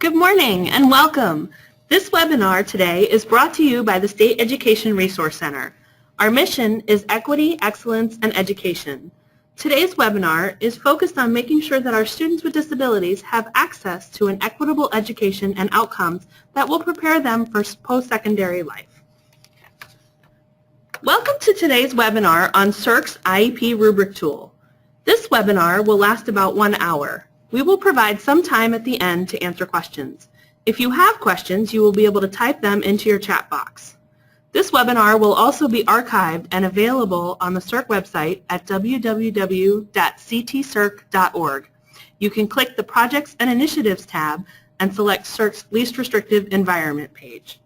Good morning and welcome. This webinar today is brought to you by the State Education Resource Center. Our mission is equity, excellence, and education. Today's webinar is focused on making sure that our students with disabilities have access to an equitable education and outcomes that will prepare them for post-secondary life. Welcome to today's webinar on SERC's IEP Rubric tool. This webinar will last about 1 hour. We will provide some time at the end to answer questions. If you have questions, you will be able to type them into your chat box. This webinar will also be archived and available on the SERC website at www.ctserc.org. You can click the Projects and Initiatives tab and select SERC's Least Restrictive Environment page.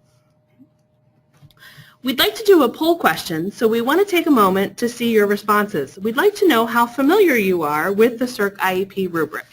We'd like to do a poll question, so we want to take a moment to see your responses. We'd like to know how familiar you are with the SERC IEP rubric.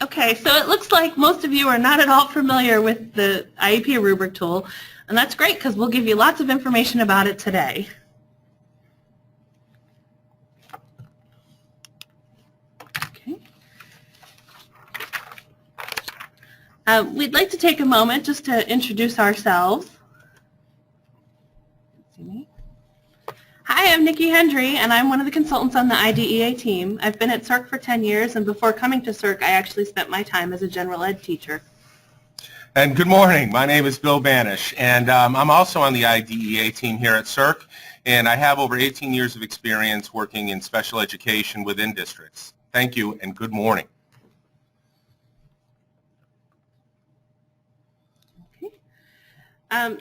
Okay, so it looks like most of you are not at all familiar with the IEP rubric tool, and that's great because we'll give you lots of information about it today. Okay. We'd like to take a moment just to introduce ourselves. Hi, I'm Nikki Hendry, and I'm one of the consultants on the IDEA team. I've been at SERC for 10 years, and before coming to SERC, I actually spent my time as a general ed teacher. And good morning. My name is Bill Banish, and I'm also on the IDEA team here at SERC, and I have over 18 years of experience working in special education within districts. Thank you, and good morning.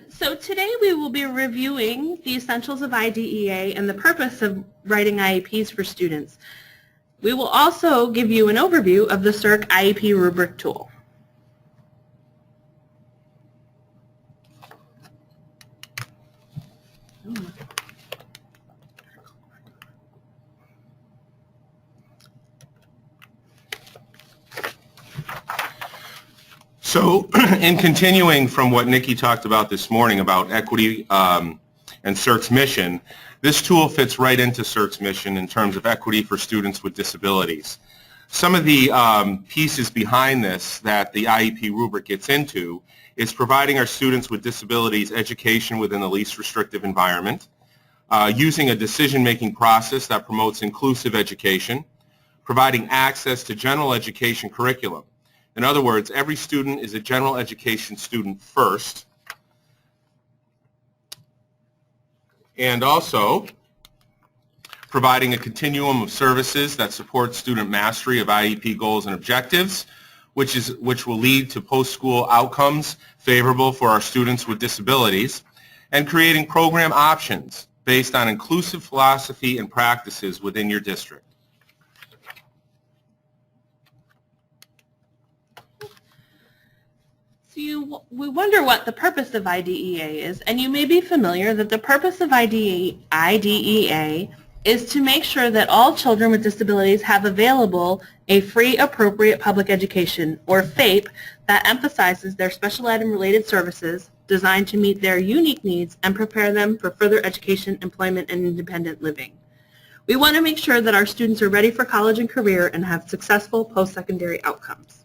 So today we will be reviewing the essentials of IDEA and the purpose of writing IEPs for students. We will also give you an overview of the SERC IEP rubric tool. So in continuing from what Nikki talked about this morning about equity and SERC's mission, this tool fits right into SERC's mission in terms of equity for students with disabilities. Some of the pieces behind this that the IEP rubric gets into is providing our students with disabilities education within the least restrictive environment, using a decision-making process that promotes inclusive education, providing access to general education curriculum. In other words, every student is a general education student first, and also providing a continuum of services that support student mastery of IEP goals and objectives, which will lead to post-school outcomes favorable for our students with disabilities, and creating program options based on inclusive philosophy and practices within your district. So we wonder what the purpose of IDEA is, and you may be familiar that the purpose of IDEA is to make sure that all children with disabilities have available a free, appropriate public education, or FAPE, that emphasizes their special ed and related services designed to meet their unique needs and prepare them for further education, employment, and independent living. We want to make sure that our students are ready for college and career and have successful post-secondary outcomes.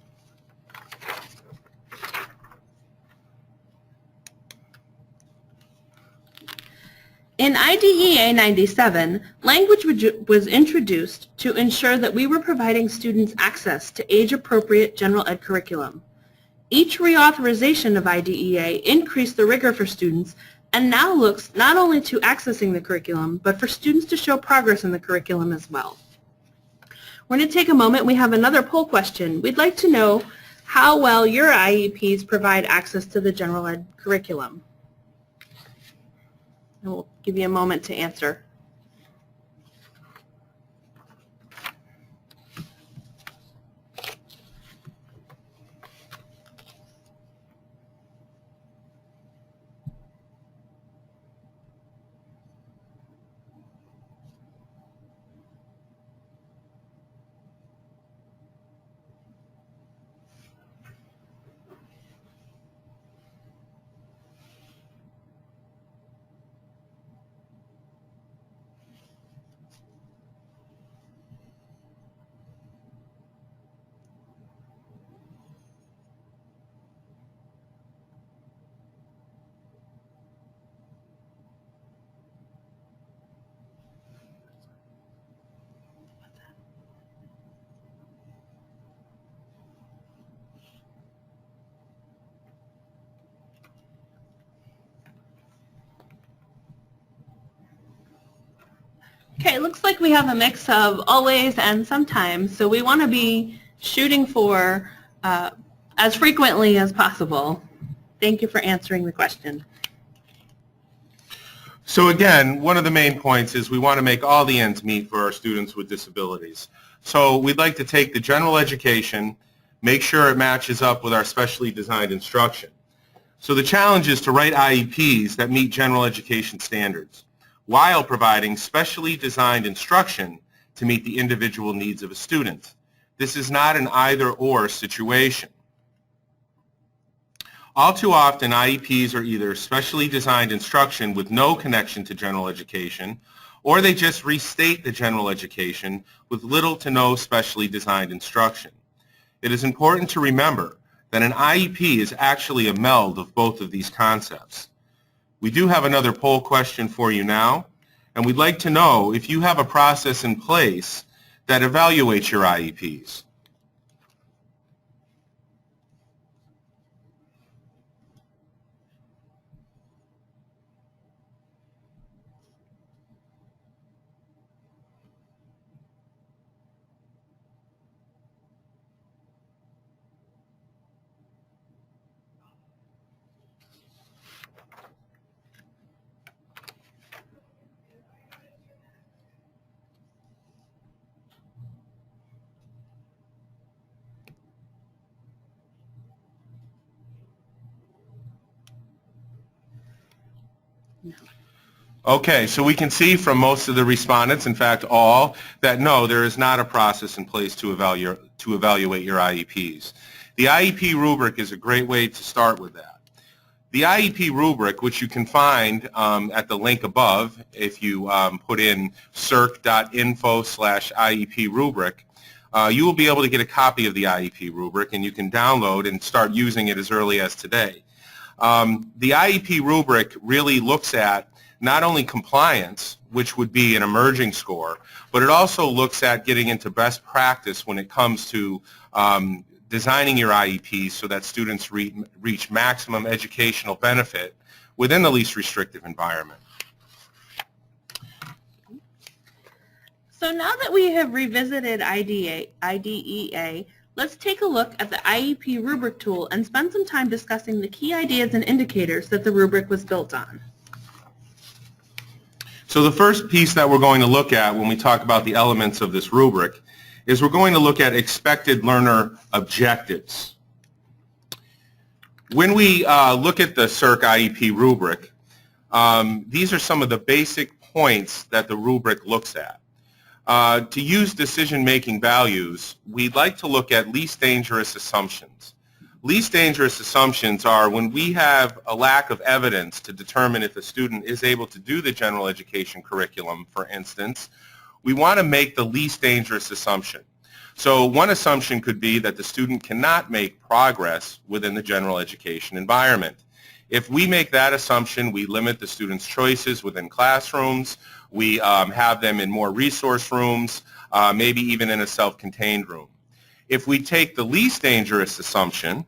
In IDEA 97, language was introduced to ensure that we were providing students access to age-appropriate general ed curriculum. Each reauthorization of IDEA increased the rigor for students and now looks not only to accessing the curriculum, but for students to show progress in the curriculum as well. We're going to take a moment. We have another poll question. We'd like to know how well your IEPs provide access to the general ed curriculum. And we'll give you a moment to answer. Okay, it looks like we have a mix of always and sometimes, so we want to be shooting for as frequently as possible. Thank you for answering the question. So again, one of the main points is we want to make all the ends meet for our students with disabilities. So we'd like to take the general education, make sure it matches up with our specially designed instruction. So the challenge is to write IEPs that meet general education standards while providing specially designed instruction to meet the individual needs of a student. This is not an either-or situation. All too often, IEPs are either specially designed instruction with no connection to general education, or they just restate the general education with little to no specially designed instruction. It is important to remember that an IEP is actually a meld of both of these concepts. We do have another poll question for you now, and we'd like to know if you have a process in place that evaluates your IEPs. Okay, so we can see from most of the respondents, in fact all, that no, there is not a process in place to evaluate your IEPs. The IEP rubric is a great way to start with that. The IEP rubric, which you can find at the link above, if you put in serc.info/IEP rubric, you will be able to get a copy of the IEP rubric, and you can download and start using it as early as today. The IEP rubric really looks at not only compliance, which would be an emerging score, but it also looks at getting into best practice when it comes to designing your IEPs so that students reach maximum educational benefit within the least restrictive environment. So now that we have revisited IDEA, let's take a look at the IEP rubric tool and spend some time discussing the key ideas and indicators that the rubric was built on. So the first piece that we're going to look at when we talk about the elements of this rubric is we're going to look at expected learner objectives. When we look at the SERC IEP rubric, these are some of the basic points that the rubric looks at. To use decision-making values, we'd like to look at least dangerous assumptions. Least dangerous assumptions are when we have a lack of evidence to determine if a student is able to do the general education curriculum, for instance, we want to make the least dangerous assumption. So one assumption could be that the student cannot make progress within the general education environment. If we make that assumption, we limit the student's choices within classrooms, we have them in more resource rooms, maybe even in a self-contained room. If we take the least dangerous assumption,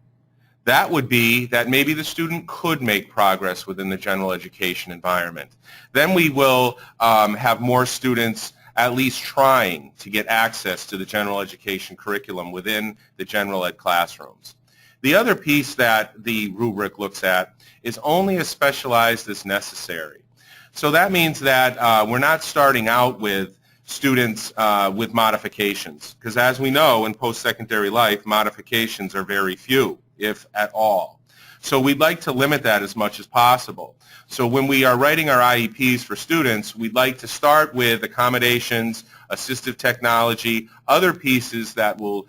that would be that maybe the student could make progress within the general education environment. Then we will have more students at least trying to get access to the general education curriculum within the general ed classrooms. The other piece that the rubric looks at is only as specialized as necessary. So that means that we're not starting out with students with modifications, because as we know in post-secondary life, modifications are very few, if at all. So we'd like to limit that as much as possible. So when we are writing our IEPs for students, we'd like to start with accommodations, assistive technology, other pieces that will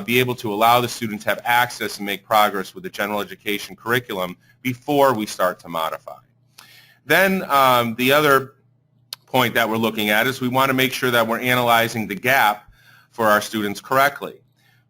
be able to allow the students to have access and make progress with the general education curriculum before we start to modify. Then the other point that we're looking at is we want to make sure that we're analyzing the gap for our students correctly.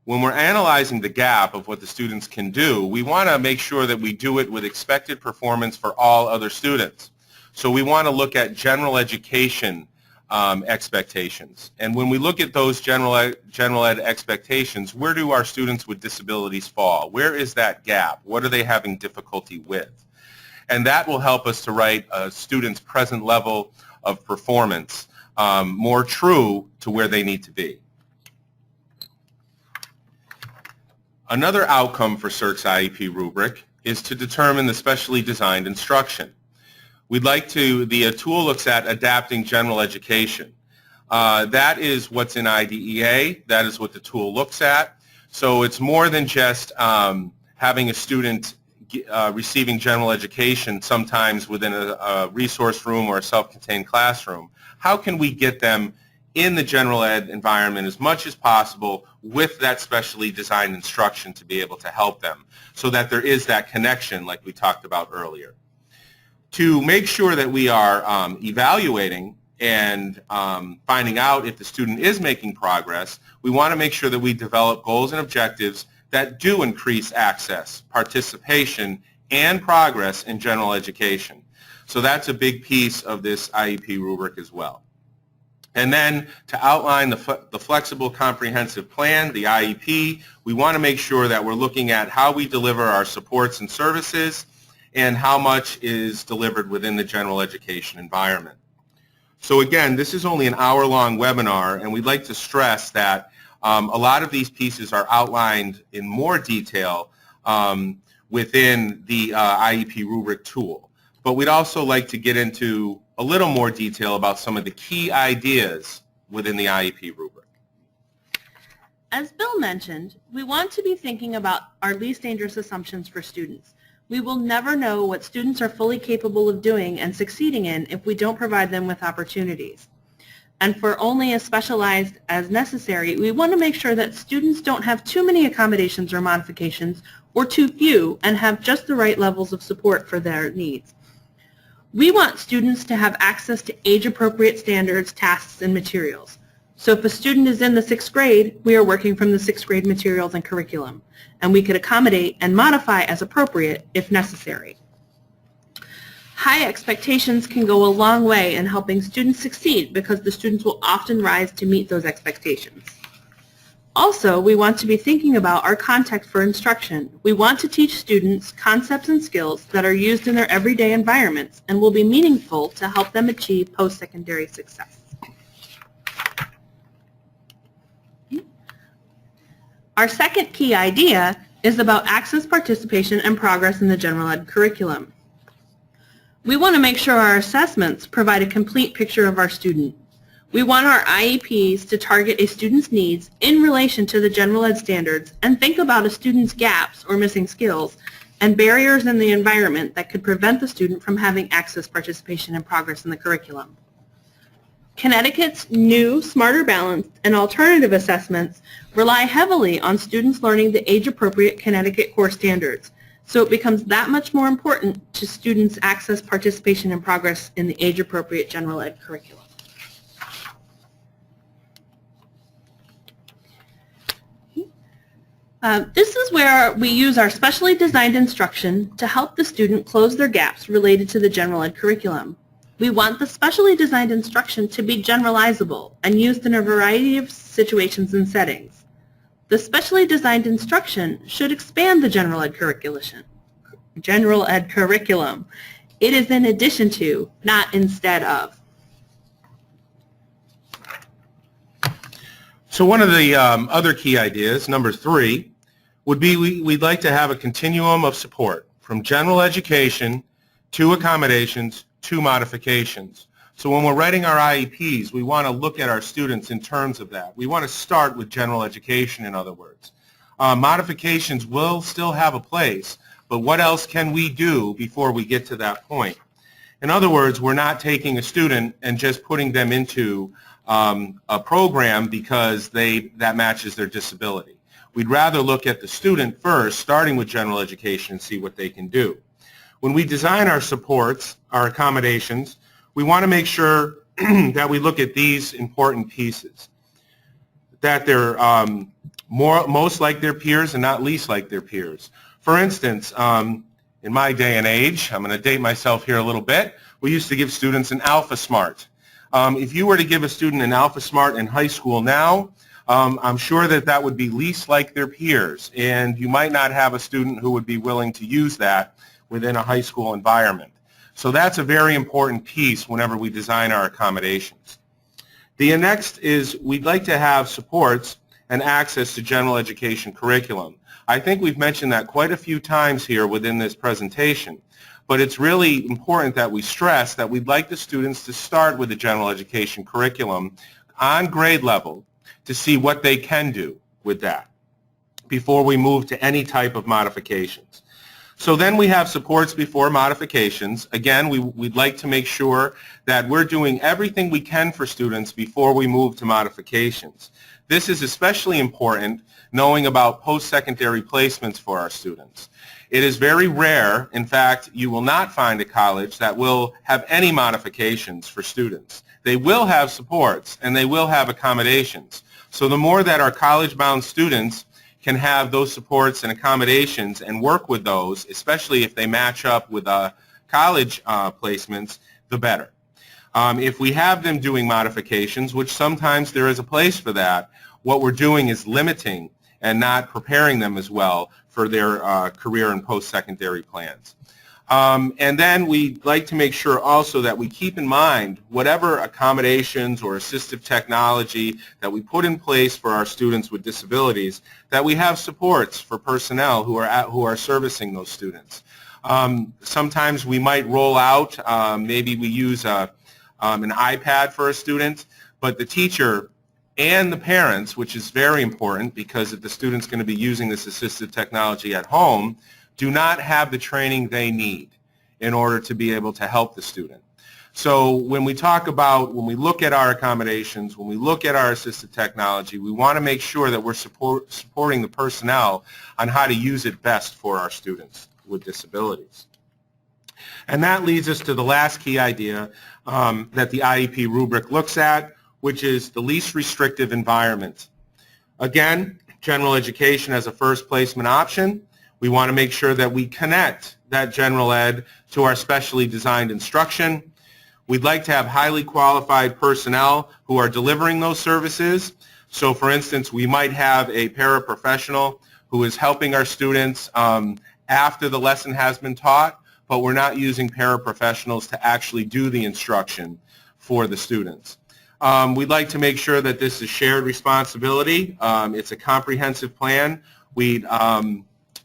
When we're analyzing the gap of what the students can do, we want to make sure that we do it with expected performance for all other students. So we want to look at general education expectations. And when we look at those general ed expectations, where do our students with disabilities fall? Where is that gap? What are they having difficulty with? And that will help us to write a student's present level of performance more true to where they need to be. Another outcome for SERC's IEP rubric is to determine the specially designed instruction. The tool looks at adapting general education. That is what's in IDEA. That is what the tool looks at. So it's more than just having a student receiving general education sometimes within a resource room or a self-contained classroom. How can we get them in the general ed environment as much as possible with that specially designed instruction to be able to help them so that there is that connection like we talked about earlier. To make sure that we are evaluating and finding out if the student is making progress, we want to make sure that we develop goals and objectives that do increase access, participation, and progress in general education. So that's a big piece of this IEP rubric as well. And then to outline the flexible comprehensive plan, the IEP, we want to make sure that we're looking at how we deliver our supports and services and how much is delivered within the general education environment. So again, this is only an hour-long webinar, and we'd like to stress that a lot of these pieces are outlined in more detail within the IEP rubric tool. But we'd also like to get into a little more detail about some of the key ideas within the IEP rubric. As Bill mentioned, we want to be thinking about our least dangerous assumptions for students. We will never know what students are fully capable of doing and succeeding in if we don't provide them with opportunities. And for only as specialized as necessary, we want to make sure that students don't have too many accommodations or modifications or too few and have just the right levels of support for their needs. We want students to have access to age-appropriate standards, tasks, and materials. So if a student is in the 6th grade, we are working from the 6th grade materials and curriculum, and we could accommodate and modify as appropriate if necessary. High expectations can go a long way in helping students succeed because the students will often rise to meet those expectations. Also, we want to be thinking about our context for instruction. We want to teach students concepts and skills that are used in their everyday environments and will be meaningful to help them achieve post-secondary success. Our second key idea is about access, participation, and progress in the general ed curriculum. We want to make sure our assessments provide a complete picture of our student. We want our IEPs to target a student's needs in relation to the general ed standards and think about a student's gaps or missing skills and barriers in the environment that could prevent the student from having access, participation, and progress in the curriculum. Connecticut's new, smarter, balanced, and alternative assessments rely heavily on students learning the age-appropriate Connecticut core standards, so it becomes that much more important to students' access, participation, and progress in the age-appropriate general ed curriculum. This is where we use our specially designed instruction to help the student close their gaps related to the general ed curriculum. We want the specially designed instruction to be generalizable and used in a variety of situations and settings. The specially designed instruction should expand the general ed curriculum. It is in addition to, not instead of. So one of the other key ideas, number 3, would be we'd like to have a continuum of support from general education to accommodations to modifications. So when we're writing our IEPs, we want to look at our students in terms of that. We want to start with general education, in other words. Modifications will still have a place, but what else can we do before we get to that point? In other words, we're not taking a student and just putting them into a program because that matches their disability. We'd rather look at the student first, starting with general education, and see what they can do. When we design our supports, our accommodations, we want to make sure that we look at these important pieces, that they're most like their peers and not least like their peers. For instance, in my day and age, I'm going to date myself here a little bit, we used to give students an Alpha Smart. If you were to give a student an Alpha Smart in high school now, I'm sure that would be least like their peers, and you might not have a student who would be willing to use that within a high school environment. So that's a very important piece whenever we design our accommodations. The next is we'd like to have supports and access to general education curriculum. I think we've mentioned that quite a few times here within this presentation, but it's really important that we stress that we'd like the students to start with the general education curriculum on grade level to see what they can do with that before we move to any type of modifications. So then we have supports before modifications. Again, we'd like to make sure that we're doing everything we can for students before we move to modifications. This is especially important knowing about post-secondary placements for our students. It is very rare, in fact, you will not find a college that will have any modifications for students. They will have supports and they will have accommodations. So the more that our college-bound students can have those supports and accommodations and work with those, especially if they match up with college placements, the better. If we have them doing modifications, which sometimes there is a place for that, what we're doing is limiting and not preparing them as well for their career and post-secondary plans. And then we'd like to make sure also that we keep in mind whatever accommodations or assistive technology that we put in place for our students with disabilities, that we have supports for personnel who are servicing those students. Sometimes we might roll out, maybe we use an iPad for a student, but the teacher and the parents, which is very important because if the student's going to be using this assistive technology at home, do not have the training they need in order to be able to help the student. So when we talk about, when we look at our accommodations, when we look at our assistive technology, we want to make sure that we're supporting the personnel on how to use it best for our students with disabilities. And that leads us to the last key idea that the IEP rubric looks at, which is the least restrictive environment. Again, general education as a first placement option. We want to make sure that we connect that general ed to our specially designed instruction. We'd like to have highly qualified personnel who are delivering those services. So for instance, we might have a paraprofessional who is helping our students after the lesson has been taught, but we're not using paraprofessionals to actually do the instruction for the students. We'd like to make sure that this is shared responsibility. It's a comprehensive plan. We'd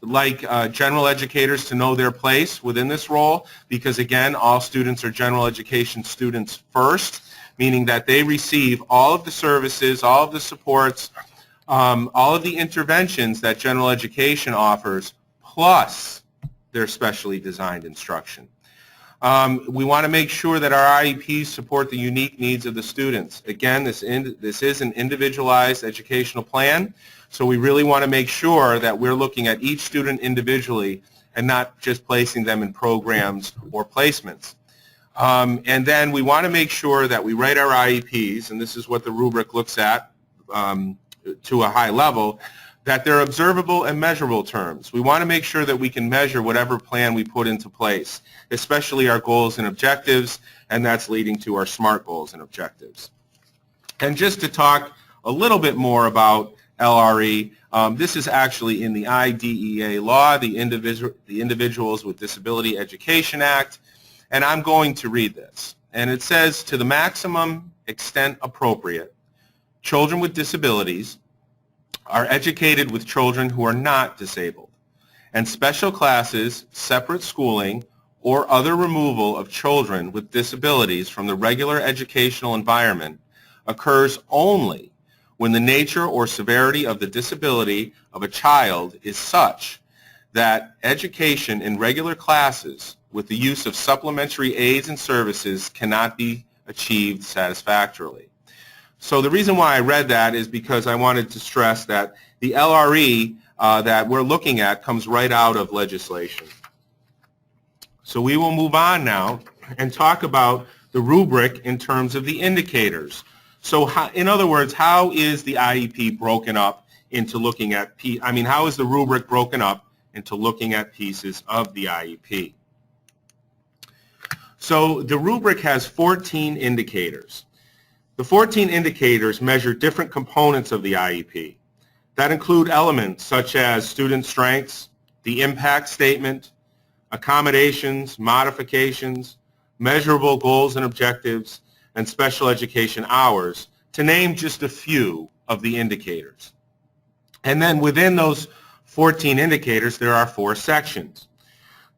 like general educators to know their place within this role because, again, all students are general education students first, meaning that they receive all of the services, all of the supports, all of the interventions that general education offers, plus their specially designed instruction. We want to make sure that our IEPs support the unique needs of the students. Again, this is an individualized educational plan, so we really want to make sure that we're looking at each student individually and not just placing them in programs or placements. And then we want to make sure that we write our IEPs, and this is what the rubric looks at to a high level, that they're observable and measurable terms. We want to make sure that we can measure whatever plan we put into place, especially our goals and objectives, and that's leading to our SMART goals and objectives. And just to talk a little bit more about LRE, this is actually in the IDEA law, the Individuals with Disability Education Act, and I'm going to read this. And it says, to the maximum extent appropriate, children with disabilities are educated with children who are not disabled, and special classes, separate schooling, or other removal of children with disabilities from the regular educational environment occurs only when the nature or severity of the disability of a child is such that education in regular classes with the use of supplementary aids and services cannot be achieved satisfactorily. So the reason why I read that is because I wanted to stress that the LRE that we're looking at comes right out of legislation. So we will move on now and talk about the rubric in terms of the indicators. So in other words, how is the IEP broken up into looking at, how is the rubric broken up into looking at pieces of the IEP? So the rubric has 14 indicators. The 14 indicators measure different components of the IEP that include elements such as student strengths, the impact statement, accommodations, modifications, measurable goals and objectives, and special education hours, to name just a few of the indicators. And then within those 14 indicators, there are 4 sections.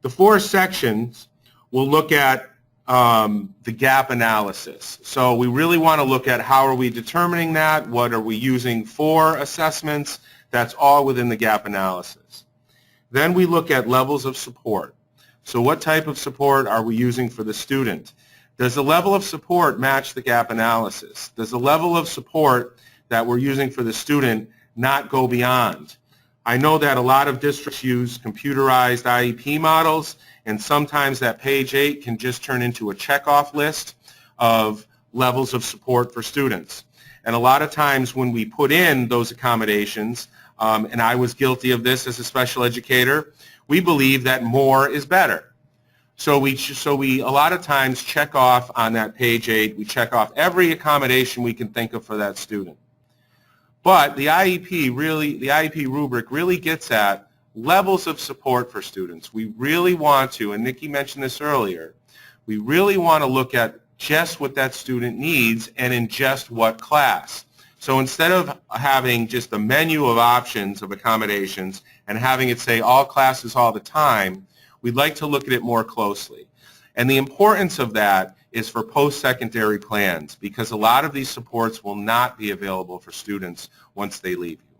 The 4 sections will look at the gap analysis. So we really want to look at how are we determining that, what are we using for assessments. That's all within the gap analysis. Then we look at levels of support. So what type of support are we using for the student? Does the level of support match the gap analysis? Does the level of support that we're using for the student not go beyond? I know that a lot of districts use computerized IEP models, and sometimes that page 8 can just turn into a checkoff list of levels of support for students. And a lot of times when we put in those accommodations, and I was guilty of this as a special educator, we believe that more is better. So we a lot of times check off on that page 8, we check off every accommodation we can think of for that student. But the IEP rubric really gets at levels of support for students. We really want to, and Nikki mentioned this earlier, we really want to look at just what that student needs and in just what class. So instead of having just a menu of options of accommodations and having it say all classes all the time, we'd like to look at it more closely. And the importance of that is for post-secondary plans, because a lot of these supports will not be available for students once they leave you.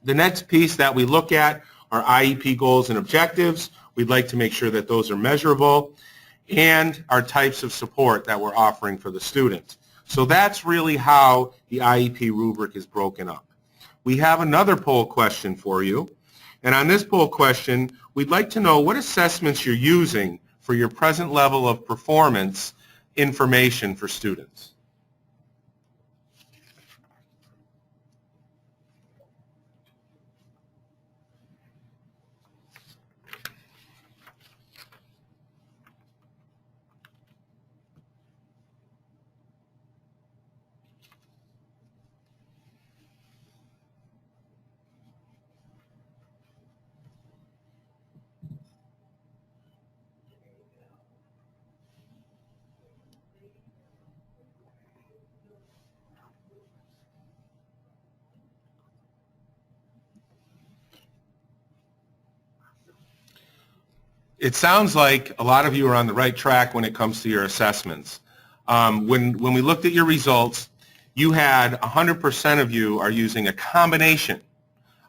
The next piece that we look at are IEP goals and objectives. We'd like to make sure that those are measurable, and our types of support that we're offering for the student. So that's really how the IEP rubric is broken up. We have another poll question for you, and on this poll question, we'd like to know what assessments you're using for your present level of performance information for students. It sounds like a lot of you are on the right track when it comes to your assessments. When we looked at your results, you had 100% of you are using a combination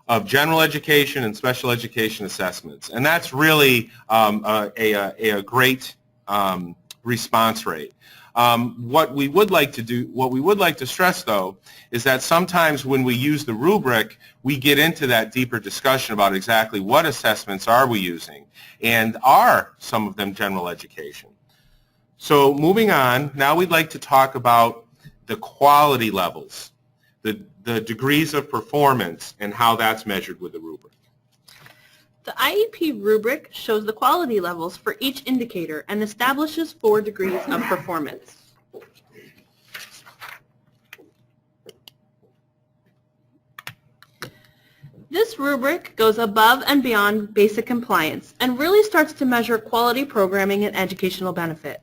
of general education and special education assessments, and that's really a great response rate. What we would like to stress, though, is that sometimes when we use the rubric, we get into that deeper discussion about exactly what assessments are we using, and are some of them general education. So moving on, now we'd like to talk about the quality levels, the degrees of performance, and how that's measured with the rubric. The IEP rubric shows the quality levels for each indicator and establishes 4 degrees of performance. This rubric goes above and beyond basic compliance and really starts to measure quality programming and educational benefit.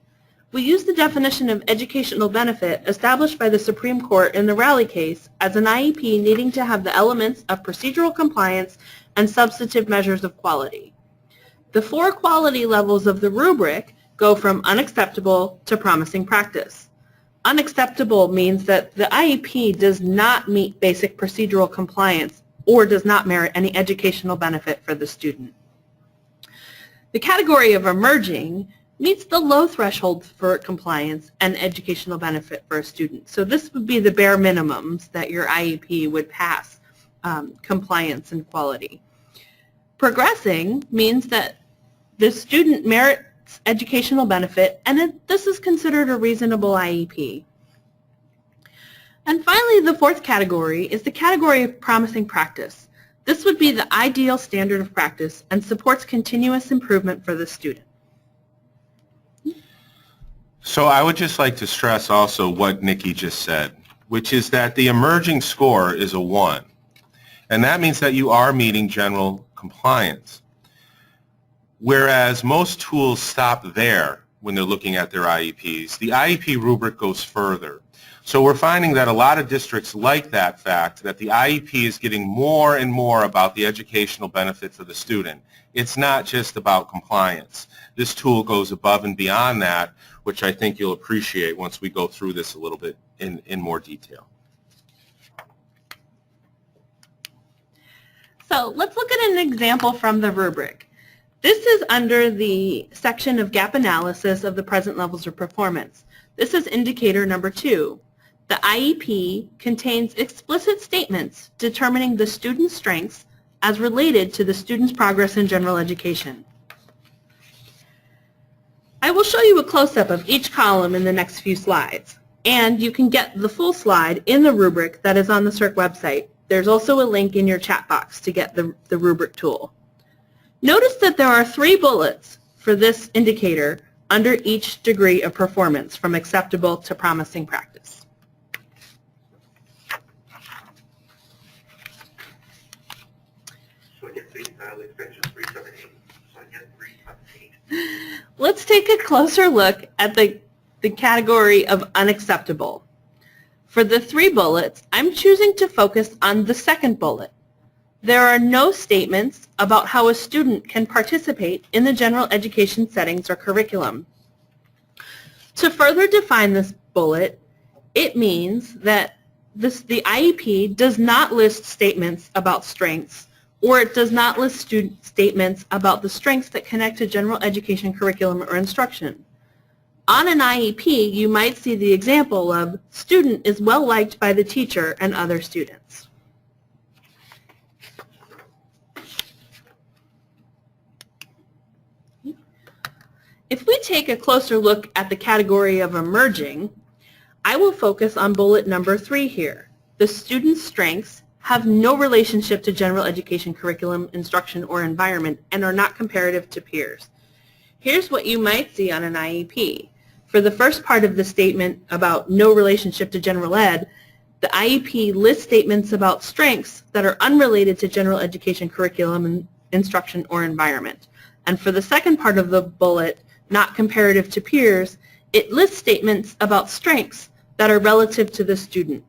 We use the definition of educational benefit established by the Supreme Court in the Raleigh case as an IEP needing to have the elements of procedural compliance and substantive measures of quality. The 4 quality levels of the rubric go from unacceptable to promising practice. Unacceptable means that the IEP does not meet basic procedural compliance or does not merit any educational benefit for the student. The category of emerging meets the low threshold for compliance and educational benefit for a student. So this would be the bare minimums that your IEP would pass compliance and quality. Progressing means that the student merits educational benefit, and this is considered a reasonable IEP. And finally, the 4th category is the category of promising practice. This would be the ideal standard of practice and supports continuous improvement for the student. So I would just like to stress also what Nikki just said, which is that the emerging score is a 1. And that means that you are meeting general compliance. Whereas most tools stop there when they're looking at their IEPs, the IEP rubric goes further. So we're finding that a lot of districts like that fact that the IEP is getting more and more about the educational benefit for the student. It's not just about compliance. This tool goes above and beyond that, which I think you'll appreciate once we go through this a little bit in more detail. So let's look at an example from the rubric. This is under the section of gap analysis of the present levels of performance. This is indicator number 2. The IEP contains explicit statements determining the student's strengths as related to the student's progress in general education. I will show you a close-up of each column in the next few slides, and you can get the full slide in the rubric that is on the SERC website. There's also a link in your chat box to get the rubric tool. Notice that there are 3 bullets for this indicator under each degree of performance, from acceptable to promising practice. Let's take a closer look at the category of unacceptable. For the 3 bullets, I'm choosing to focus on the second bullet. There are no statements about how a student can participate in the general education settings or curriculum. To further define this bullet, it means that the IEP does not list statements about strengths, or it does not list statements about the strengths that connect to general education curriculum or instruction. On an IEP, you might see the example of student is well liked by the teacher and other students. If we take a closer look at the category of emerging, I will focus on bullet number 3 here. The student's strengths have no relationship to general education curriculum, instruction, or environment, and are not comparative to peers. Here's what you might see on an IEP. For the first part of the statement about no relationship to general ed, the IEP lists statements about strengths that are unrelated to general education curriculum, instruction, or environment. And for the second part of the bullet, not comparative to peers, it lists statements about strengths that are relative to the student.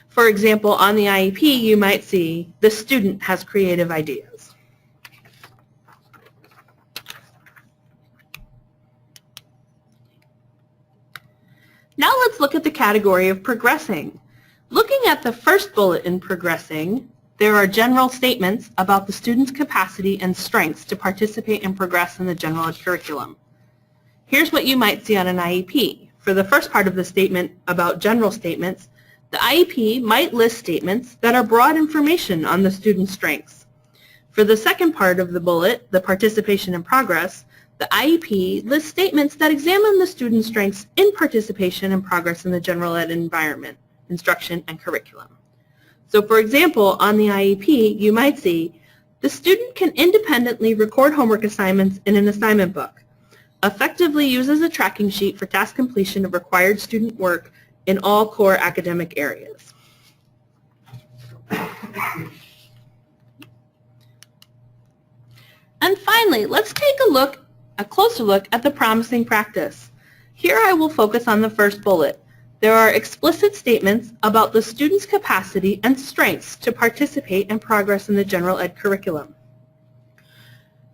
For example, on the IEP, you might see the student has creative ideas. Now let's look at the category of progressing. Looking at the first bullet in progressing, there are general statements about the student's capacity and strengths to participate and progress in the general ed curriculum. Here's what you might see on an IEP. For the first part of the statement about general statements, the IEP might list statements that are broad information on the student's strengths. For the second part of the bullet, the participation and progress, the IEP lists statements that examine the student's strengths in participation and progress in the general ed environment, instruction, and curriculum. So for example, on the IEP, you might see the student can independently record homework assignments in an assignment book, effectively uses a tracking sheet for task completion of required student work in all core academic areas. And finally, let's take a closer look at the promising practice. Here I will focus on the first bullet. There are explicit statements about the student's capacity and strengths to participate and progress in the general ed curriculum.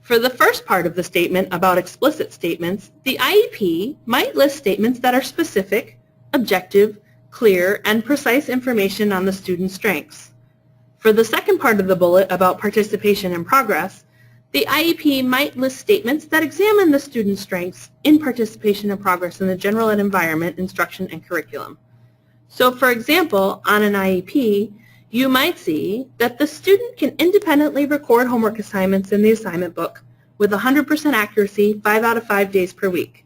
For the first part of the statement about explicit statements, the IEP might list statements that are specific, objective, clear, and precise information on the student's strengths. For the second part of the bullet about participation and progress, the IEP might list statements that examine the student's strengths in participation and progress in the general ed environment, instruction, and curriculum. So for example, on an IEP, you might see that the student can independently record homework assignments in the assignment book with 100% accuracy 5 out of 5 days per week.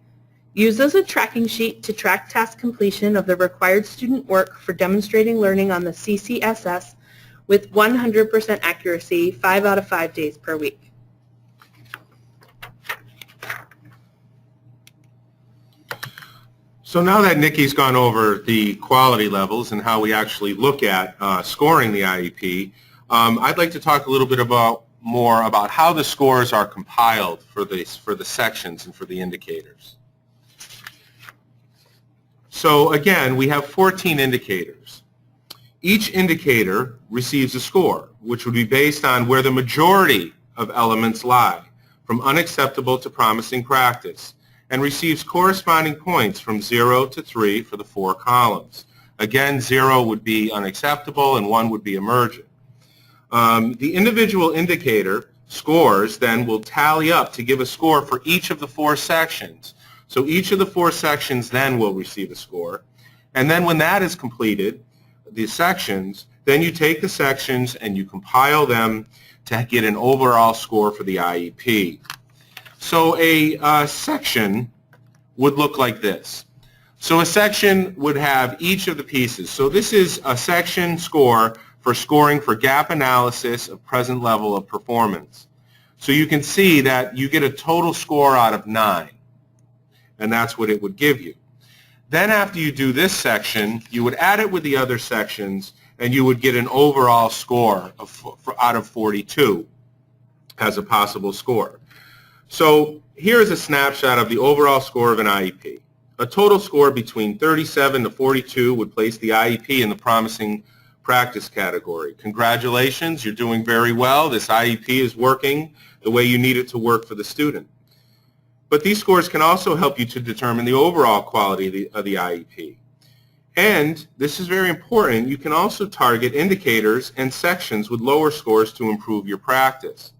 Uses a tracking sheet to track task completion of the required student work for demonstrating learning on the CCSS with 100% accuracy 5 out of 5 days per week. So now that Nikki's gone over the quality levels and how we actually look at scoring the IEP, I'd like to talk a little bit more about how the scores are compiled for the sections and for the indicators. So again, we have 14 indicators. Each indicator receives a score, which would be based on where the majority of elements lie, from unacceptable to promising practice, and receives corresponding points from 0 to 3 for the 4 columns. Again, 0 would be unacceptable and 1 would be emergent. The individual indicator scores then will tally up to give a score for each of the 4 sections. So each of the 4 sections then will receive a score. And then when that is completed, the sections, then you take the sections and you compile them to get an overall score for the IEP. So a section would look like this. So a section would have each of the pieces. So this is a section score for scoring for gap analysis of present level of performance. So you can see that you get a total score out of 9, and that's what it would give you. Then after you do this section, you would add it with the other sections, and you would get an overall score out of 42 as a possible score. So here is a snapshot of the overall score of an IEP. A total score between 37 to 42 would place the IEP in the promising practice category. Congratulations, you're doing very well. This IEP is working the way you need it to work for the student. But these scores can also help you to determine the overall quality of the IEP. And this is very important, you can also target indicators and sections with lower scores to improve your practice.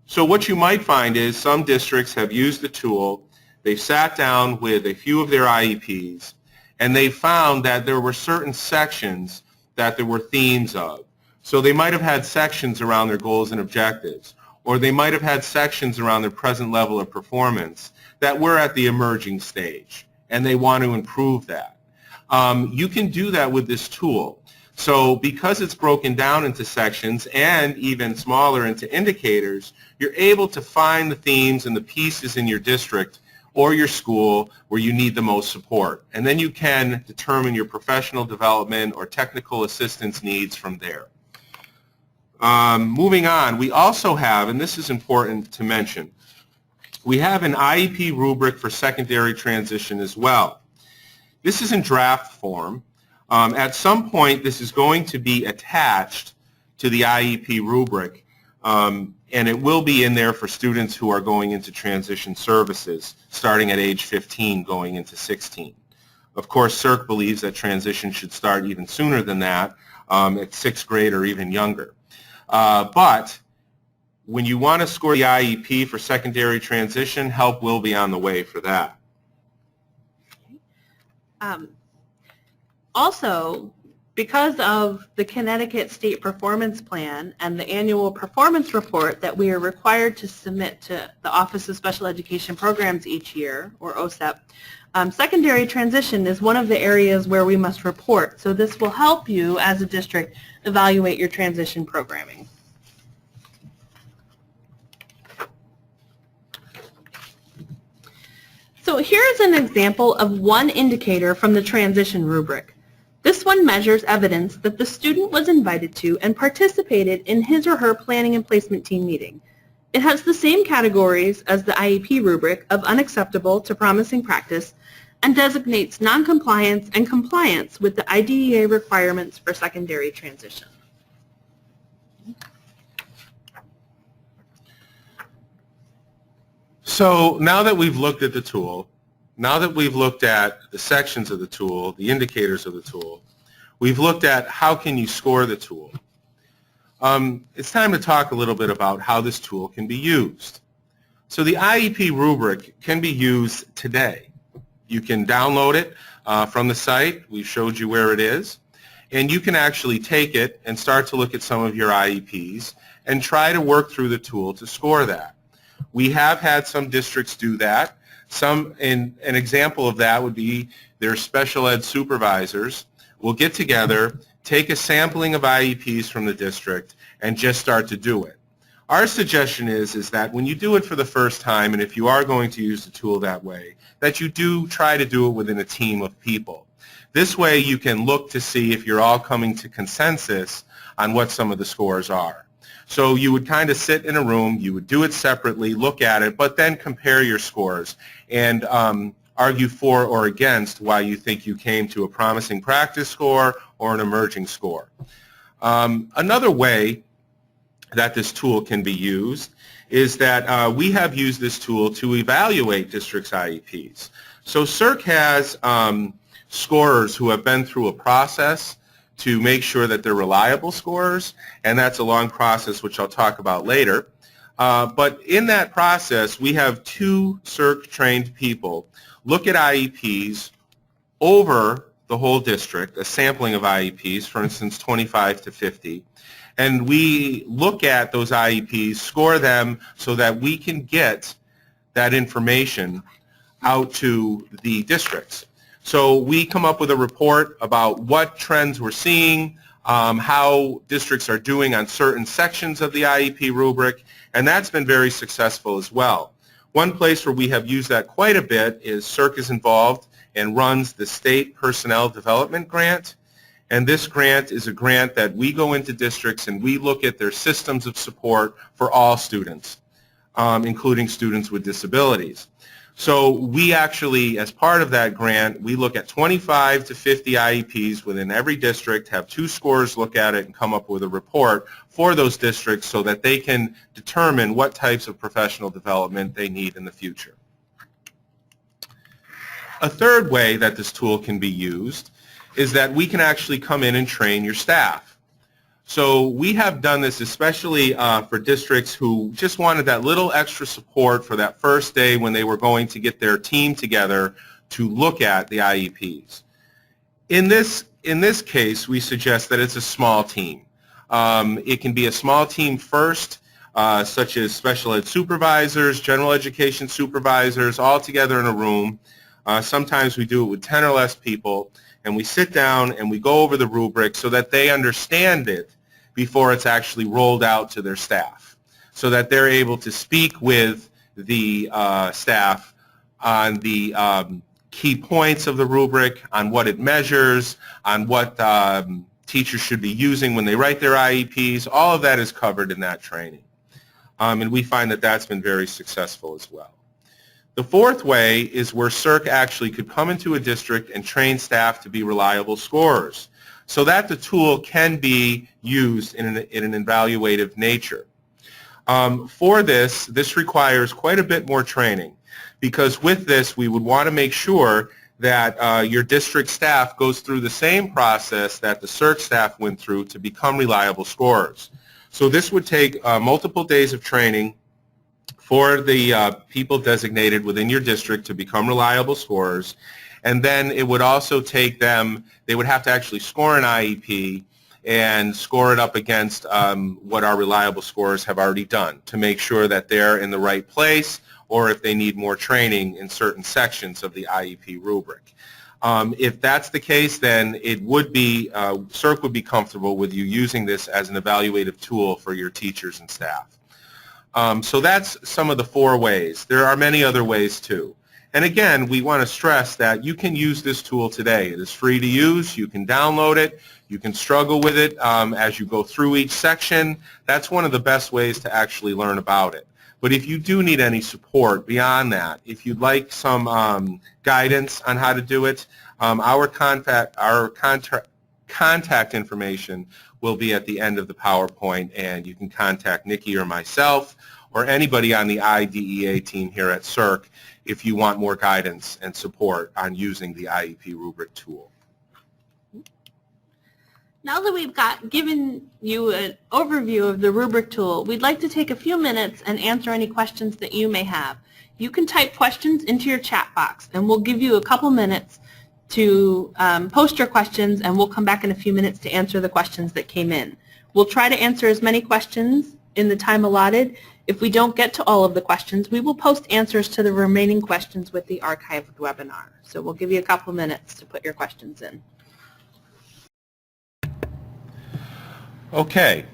So what you might find is some districts have used the tool, they've sat down with a few of their IEPs, and they found that there were certain sections that there were themes of. So they might have had sections around their goals and objectives, or they might have had sections around their present level of performance that were at the emerging stage, and they want to improve that. You can do that with this tool. So because it's broken down into sections and even smaller into indicators, you're able to find the themes and the pieces in your district or your school where you need the most support. And then you can determine your professional development or technical assistance needs from there. Moving on, we also have, and this is important to mention, we have an IEP rubric for secondary transition as well. This is in draft form. At some point, this is going to be attached to the IEP rubric, and it will be in there for students who are going into transition services, starting at age 15, going into 16. Of course, SERC believes that transition should start even sooner than that, at 6th grade or even younger. But when you want to score the IEP for secondary transition, help will be on the way for that. Also, because of the Connecticut State Performance Plan and the annual performance report that we are required to submit to the Office of Special Education Programs each year, or OSEP, secondary transition is one of the areas where we must report. So this will help you as a district evaluate your transition programming. So here's an example of one indicator from the transition rubric. This one measures evidence that the student was invited to and participated in his or her planning and placement team meeting. It has the same categories as the IEP rubric of unacceptable to promising practice and designates noncompliance and compliance with the IDEA requirements for secondary transition. So now that we've looked at the tool, now that we've looked at the sections of the tool, the indicators of the tool, we've looked at how can you score the tool. It's time to talk a little bit about how this tool can be used. So the IEP rubric can be used today. You can download it from the site. We've showed you where it is. And you can actually take it and start to look at some of your IEPs and try to work through the tool to score that. We have had some districts do that. An example of that would be their special ed supervisors will get together, take a sampling of IEPs from the district, and just start to do it. Our suggestion is that when you do it for the first time, and if you are going to use the tool that way, that you do try to do it within a team of people. This way you can look to see if you're all coming to consensus on what some of the scores are. So you would kind of sit in a room, you would do it separately, look at it, but then compare your scores and argue for or against why you think you came to a promising practice score or an emerging score. Another way that this tool can be used is that we have used this tool to evaluate districts' IEPs. So SERC has scorers who have been through a process to make sure that they're reliable scorers, and that's a long process which I'll talk about later. But in that process, we have 2 SERC-trained people look at IEPs over the whole district, a sampling of IEPs, for instance, 25 to 50, and we look at those IEPs, score them so that we can get that information out to the districts. So we come up with a report about what trends we're seeing, how districts are doing on certain sections of the IEP rubric, and that's been very successful as well. One place where we have used that quite a bit is SERC is involved and runs the State Personnel Development Grant. And this grant is a grant that we go into districts and we look at their systems of support for all students, including students with disabilities. So we actually, as part of that grant, we look at 25 to 50 IEPs within every district, have 2 scorers look at it and come up with a report for those districts so that they can determine what types of professional development they need in the future. A third way that this tool can be used is that we can actually come in and train your staff. So we have done this especially for districts who just wanted that little extra support for that first day when they were going to get their team together to look at the IEPs. In this case, we suggest that it's a small team. It can be a small team first, such as special ed supervisors, general education supervisors, all together in a room. Sometimes we do it with 10 or less people, and we sit down and we go over the rubric so that they understand it before it's actually rolled out to their staff, so that they're able to speak with the staff on the key points of the rubric, on what it measures, on what teachers should be using when they write their IEPs. All of that is covered in that training. And we find that that's been very successful as well. The fourth way is where SERC actually could come into a district and train staff to be reliable scorers, so that the tool can be used in an evaluative nature. For this requires quite a bit more training, because with this we would want to make sure that your district staff goes through the same process that the SERC staff went through to become reliable scorers. So this would take multiple days of training for the people designated within your district to become reliable scorers, and then it would also take them, they would have to actually score an IEP and score it up against what our reliable scorers have already done to make sure that they're in the right place, or if they need more training in certain sections of the IEP rubric. If that's the case, then it would be, SERC would be comfortable with you using this as an evaluative tool for your teachers and staff. So that's some of the 4 ways. There are many other ways too. And again, we want to stress that you can use this tool today. It is free to use. You can download it. You can struggle with it as you go through each section. That's one of the best ways to actually learn about it. But if you do need any support beyond that, if you'd like some guidance on how to do it, our contact information will be at the end of the PowerPoint, and you can contact Nikki or myself or anybody on the IDEA team here at SERC if you want more guidance and support on using the IEP rubric tool. Now that we've given you an overview of the rubric tool, we'd like to take a few minutes and answer any questions that you may have. You can type questions into your chat box, and we'll give you a couple minutes to post your questions, and we'll come back in a few minutes to answer the questions that came in. We'll try to answer as many questions in the time allotted. If we don't get to all of the questions, we will post answers to the remaining questions with the archived webinar. So we'll give you a couple minutes to put your questions in. Okay,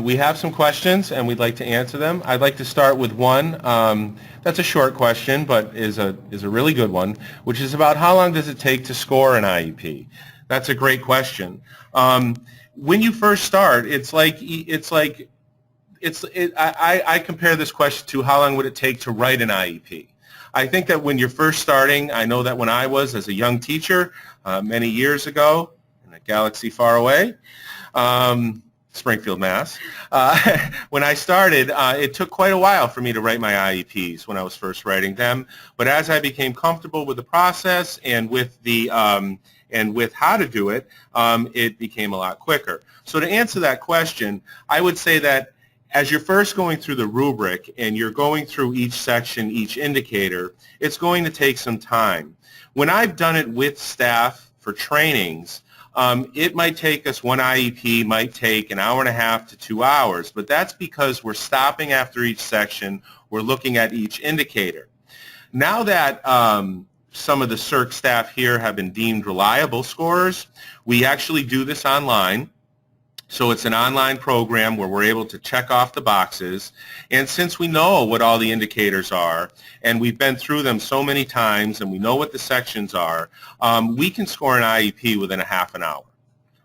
we have some questions and we'd like to answer them. I'd like to start with one that's a short question, but is a really good one, which is about how long does it take to score an IEP? That's a great question. When you first start, I compare this question to how long would it take to write an IEP. I think that when you're first starting, I know that when I was as a young teacher many years ago in a galaxy far away, Springfield, Mass. When I started, it took quite a while for me to write my IEPs when I was first writing them. But as I became comfortable with the process and with the and with how to do it, it became a lot quicker. So to answer that question, I would say that as you're first going through the rubric and you're going through each section, each indicator, it's going to take some time. When I've done it with staff for trainings, it might take us, one IEP might take an hour and a half to 2 hours, but that's because we're stopping after each section, we're looking at each indicator. Now that some of the SERC staff here have been deemed reliable scorers, we actually do this online. So it's an online program where we're able to check off the boxes, and since we know what all the indicators are, and we've been through them so many times, and we know what the sections are, we can score an IEP within a half an hour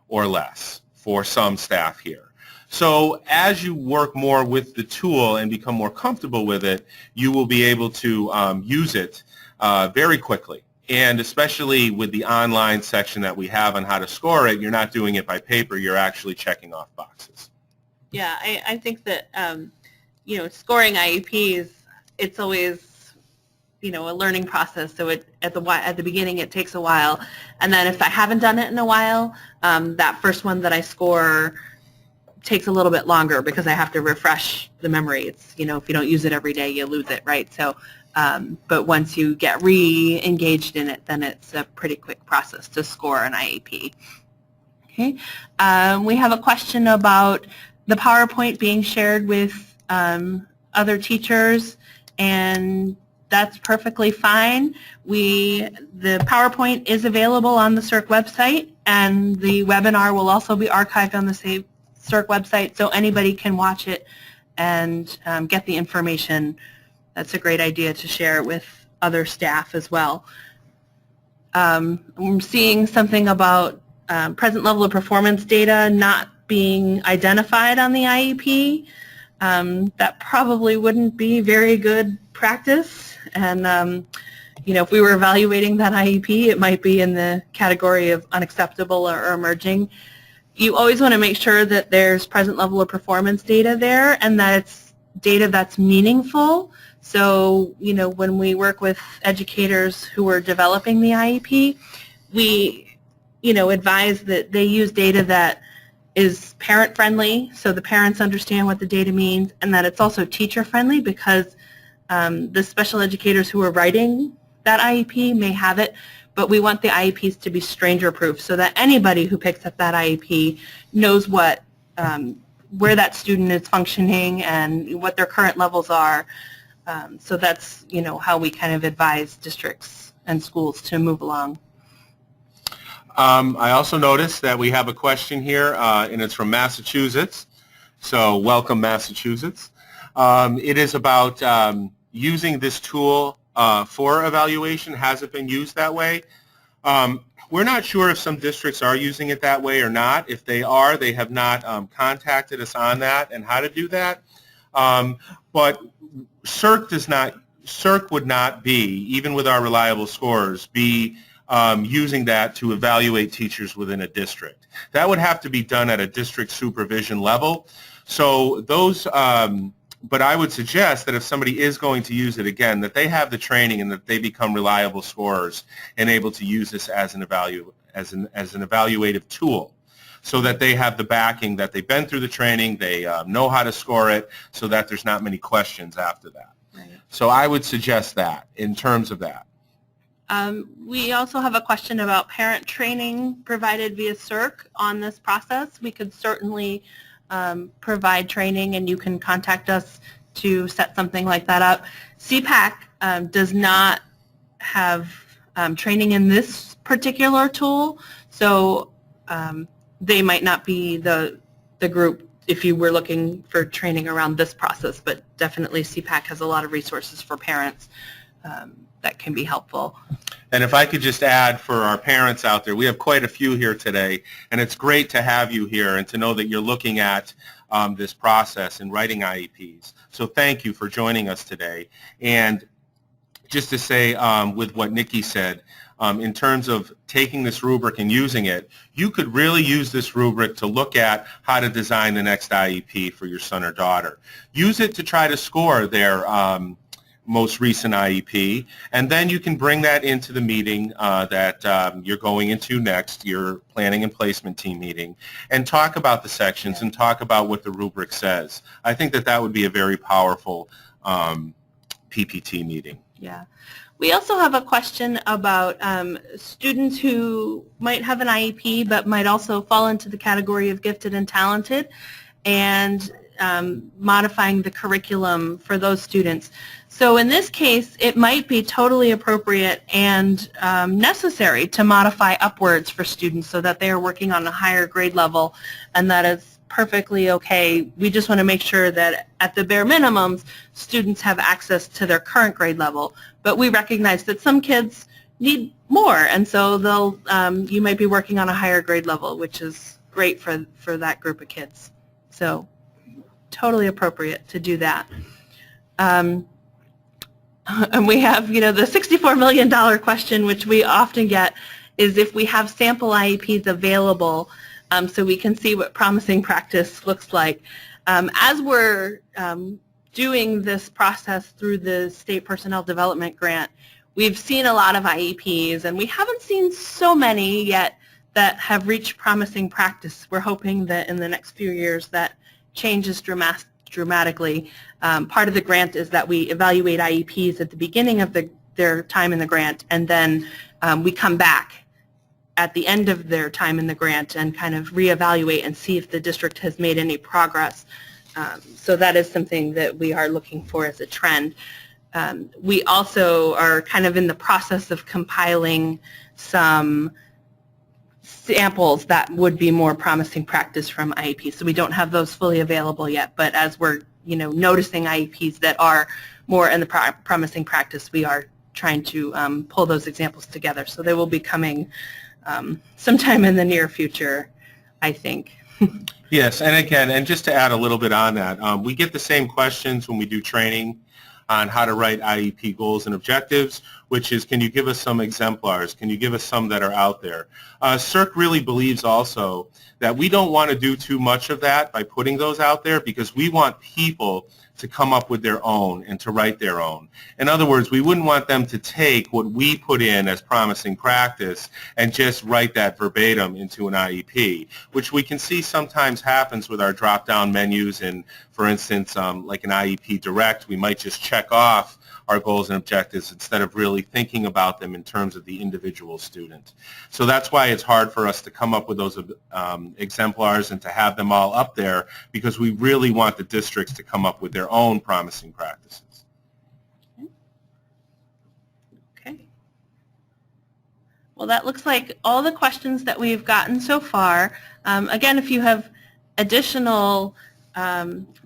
or less for some staff here. So as you work more with the tool and become more comfortable with it, you will be able to use it very quickly. And especially with the online section that we have on how to score it, you're not doing it by paper, you're actually checking off boxes. Yeah, I think that, scoring IEPs, it's always, a learning process. So at the beginning, it takes a while. And then if I haven't done it in a while, that first one that I score takes a little bit longer because I have to refresh the memory. It's, if you don't use it every day, you lose it, right? So, but once you get re-engaged in it, then it's a pretty quick process to score an IEP. Okay. We have a question about the PowerPoint being shared with other teachers, and that's perfectly fine. The PowerPoint is available on the SERC website, and the webinar will also be archived on the same SERC website, so anybody can watch it and get the information. That's a great idea to share it with other staff as well. I'm seeing something about present level of performance data not being identified on the IEP. That probably wouldn't be very good practice. And, if we were evaluating that IEP, it might be in the category of unacceptable or emerging. You always want to make sure that there's present level of performance data there and that it's data that's meaningful. So, when we work with educators who are developing the IEP, we, advise that they use data that is parent-friendly, so the parents understand what the data means, and that it's also teacher-friendly because the special educators who are writing that IEP may have it, but we want the IEPs to be stranger-proof so that anybody who picks up that IEP knows what, where that student is functioning and what their current levels are. So that's, how we kind of advise districts and schools to move along. I also noticed that we have a question here, and it's from Massachusetts. So welcome, Massachusetts. It is about using this tool for evaluation. Has it been used that way? We're not sure if some districts are using it that way or not. If they are, they have not contacted us on that and how to do that. But SERC would not be, even with our reliable scores, be using that to evaluate teachers within a district. That would have to be done at a district supervision level. So those, but I would suggest that if somebody is going to use it again, that they have the training and that they become reliable scorers and able to use this as an evaluative tool, so that they have the backing, that they've been through the training, they know how to score it, so that there's not many questions after that. Right. So I would suggest that in terms of that. We also have a question about parent training provided via SERC on this process. We could certainly provide training, and you can contact us to set something like that up. CPAC does not have training in this particular tool, so they might not be the group if you were looking for training around this process, but definitely CPAC has a lot of resources for parents that can be helpful. And if I could just add for our parents out there, we have quite a few here today, and it's great to have you here and to know that you're looking at this process and writing IEPs. So thank you for joining us today. And just to say with what Nikki said, in terms of taking this rubric and using it, you could really use this rubric to look at how to design the next IEP for your son or daughter. Use it to try to score their most recent IEP, and then you can bring that into the meeting that you're going into next, your planning and placement team meeting, and talk about the sections and talk about what the rubric says. I think that that would be a very powerful PPT meeting. Yeah. We also have a question about students who might have an IEP but might also fall into the category of gifted and talented, and modifying the curriculum for those students. So in this case, it might be totally appropriate and necessary to modify upwards for students so that they are working on a higher grade level, and that is perfectly okay. We just want to make sure that at the bare minimums, students have access to their current grade level. But we recognize that some kids need more, and so they'll you might be working on a higher grade level, which is great for that group of kids. So totally appropriate to do that. And we have, the $64 million question, which we often get, is if we have sample IEPs available so we can see what promising practice looks like. As we're doing this process through the State Personnel Development Grant, we've seen a lot of IEPs, and we haven't seen so many yet that have reached promising practice. We're hoping that in the next few years that changes dramatically. Part of the grant is that we evaluate IEPs at the beginning of their time in the grant, and then we come back at the end of their time in the grant and kind of reevaluate and see if the district has made any progress. So that is something that we are looking for as a trend. We also are kind of in the process of compiling some samples that would be more promising practice from IEPs. So we don't have those fully available yet, but as we're noticing IEPs that are more in the promising practice, we are trying to pull those examples together. So they will be coming sometime in the near future, I think. Yes, and again, and just to add a little bit on that, we get the same questions when we do training on how to write IEP goals and objectives, which is, can you give us some exemplars? Can you give us some that are out there? SERC really believes also that we don't want to do too much of that by putting those out there, because we want people to come up with their own and to write their own. In other words, we wouldn't want them to take what we put in as promising practice and just write that verbatim into an IEP, which we can see sometimes happens with our drop-down menus. And for instance, like an IEP Direct, we might just check off our goals and objectives instead of really thinking about them in terms of the individual student. So that's why it's hard for us to come up with those exemplars and to have them all up there, because we really want the districts to come up with their own promising practices. Okay. Well, that looks like all the questions that we've gotten so far. Again, if you have additional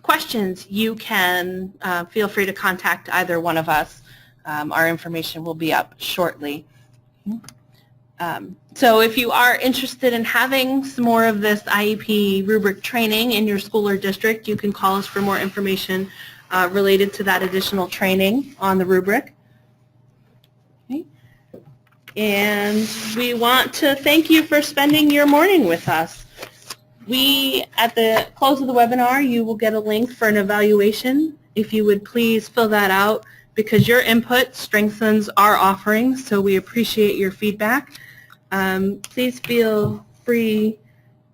questions, you can feel free to contact either one of us. Our information will be up shortly. So if you are interested in having some more of this IEP rubric training in your school or district, you can call us for more information related to that additional training on the rubric. Okay. And we want to thank you for spending your morning with us. At the close of the webinar, you will get a link for an evaluation. If you would please fill that out, because your input strengthens our offerings, so we appreciate your feedback. Please feel free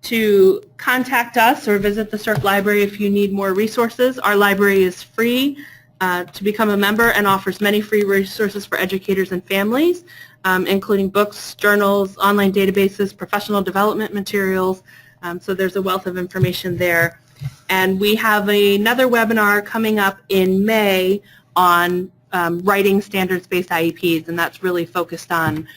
to contact us or visit the SERC library if you need more resources. Our library is free to become a member and offers many free resources for educators and families, including books, journals, online databases, professional development materials. So there's a wealth of information there. And we have another webinar coming up in May on writing standards-based IEPs, and that's really focused on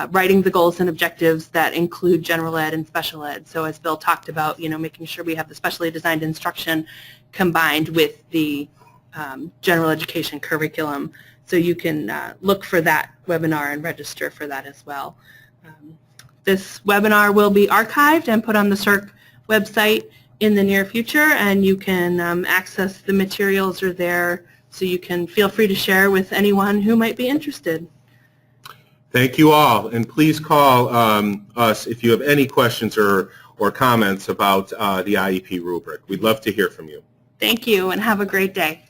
writing the goals and objectives that include general ed and special ed. So as Bill talked about, making sure we have the specially designed instruction combined with the general education curriculum. So you can look for that webinar and register for that as well. This webinar will be archived and put on the SERC website in the near future, and you can access the materials are there So you can feel free to share with anyone who might be interested. Thank you all, and please call us if you have any questions or comments about the IEP rubric. We'd love to hear from you. Thank you, and have a great day.